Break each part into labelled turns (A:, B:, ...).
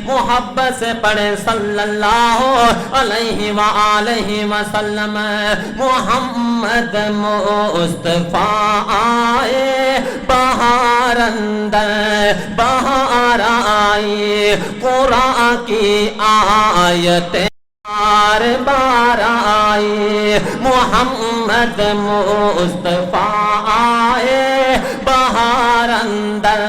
A: محبت سے پڑھے صلی اللہ علیہ وآلہ وسلم۔ محمد مصطفیٰ آئے بہار اندر بہار آئی، قرآن کی آیتیں بار بار آئی۔ محمد مصطفیٰ آئے بہار اندر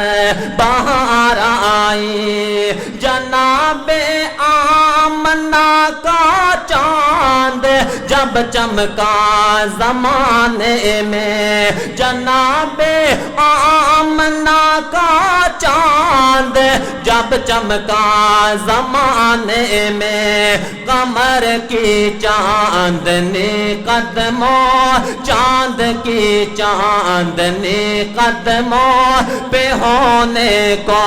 A: بہار آئی، جناب آمنہ کا چاند جب چمکا زمانے میں، جناب آمنہ کا چاند جب چمکا زمانے میں، قمر کی چاندنی قدموں، چاند کی چاندنی قدموں پہ ہونے کو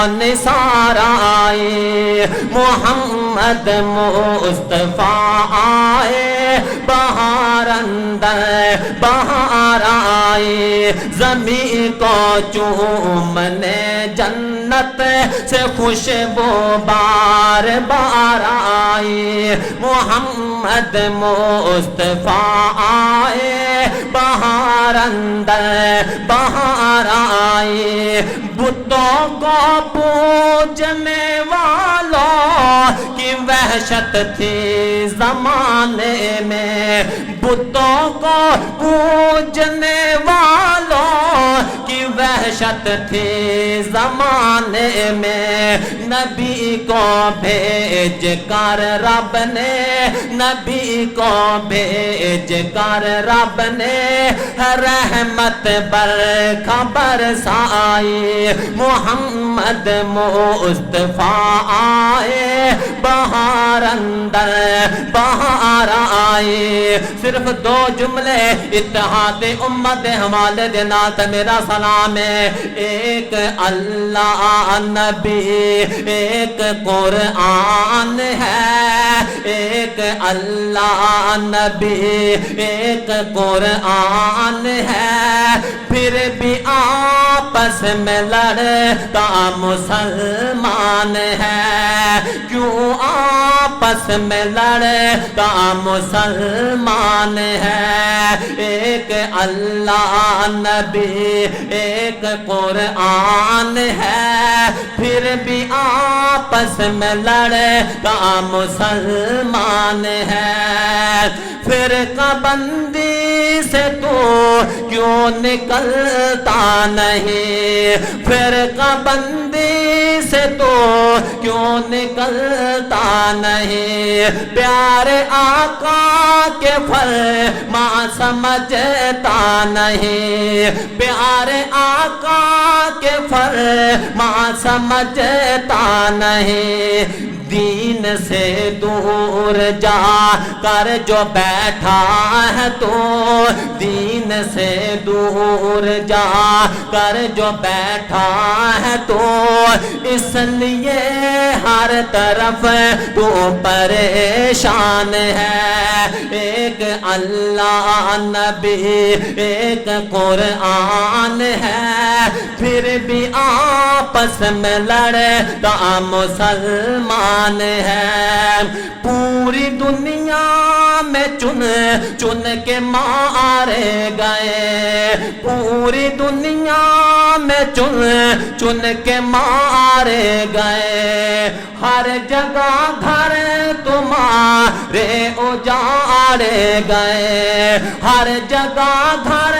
A: نثار آئی۔ محمد مصطفیٰ آئے بہار اندر بہار آئی، زمین کو چومنے جنت سے خوشبو بار بار آئی۔ محمد مصطفیٰ آئے بہار اندر بہار آئی، بتوں کو پوجنے والوں کی وحشت تھی زمانے میں، بتوں کو پوجنے والوں کی وحشت تھی زمانے میں، نبی کو بھیج کر رب نے، نبی کو بھیج کر رب نے رحمت برکھا برسائی۔ محمد مصطفیٰ آئے بہار اندر بہار آئی۔ صرف دو جملے اتحاد امت حوالے دینا تھا میرا سلام ہے۔ ایک اللہ نبی ایک قرآن ہے، ایک اللہ نبی ایک قرآن ہے، پھر بھی آپس میں لڑتا مسلمان ہے، کیوں آپس میں لڑتا مسلمان ہے۔ ایک اللہ نبی ایک قرآن ہے، پھر بھی آپس میں لڑتا مسلمان ہے۔ فرقہ بندی سے تو کیوں نکلتا نہیں، فرقہ بندی سے تو کیوں نکلتا نہیں، پیارے آقا کے فرمان سمجھتا نہیں، پیارے آقا کے فرمان سمجھتا نہیں۔ دین سے دور جا کر جو بیٹھا ہے تو، دین سے دور جا کر جو بیٹھا ہے تو، اس لیے ہر طرف تو پریشان ہے۔ ایک اللہ نبی ایک قرآن ہے، پھر بھی آپس میں لڑتا مسلمان ہے۔ پوری دنیا میں چن چن کے مارے گئے، پوری دنیا میں چن چن کے مارے گئے، ہر جگہ گھر تمہارے اجاڑے گئے، ہر جگہ گھر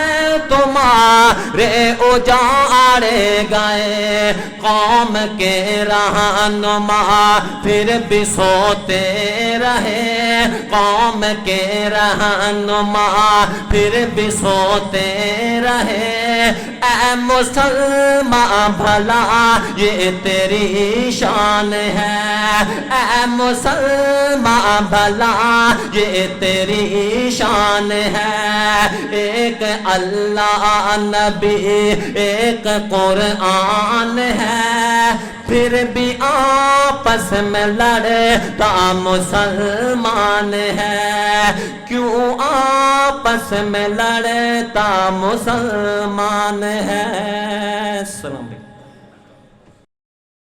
A: تمہارے اجاڑے گئے۔ قوم کے رہنما پھر بھی سوتے رہے، قوم کے رہنما پھر بھی سوتے رہے۔ اے مسلمان بھلا یہ تیری شان ہے، اے مسلمان بھلا یہ تیری شان ہے۔ ایک اللہ نبی ایک قرآن ہے، پھر بھی آپس میں لڑتا مسلمان ہے، کیوں آپس میں لڑتا مسلمان ہے۔ السلام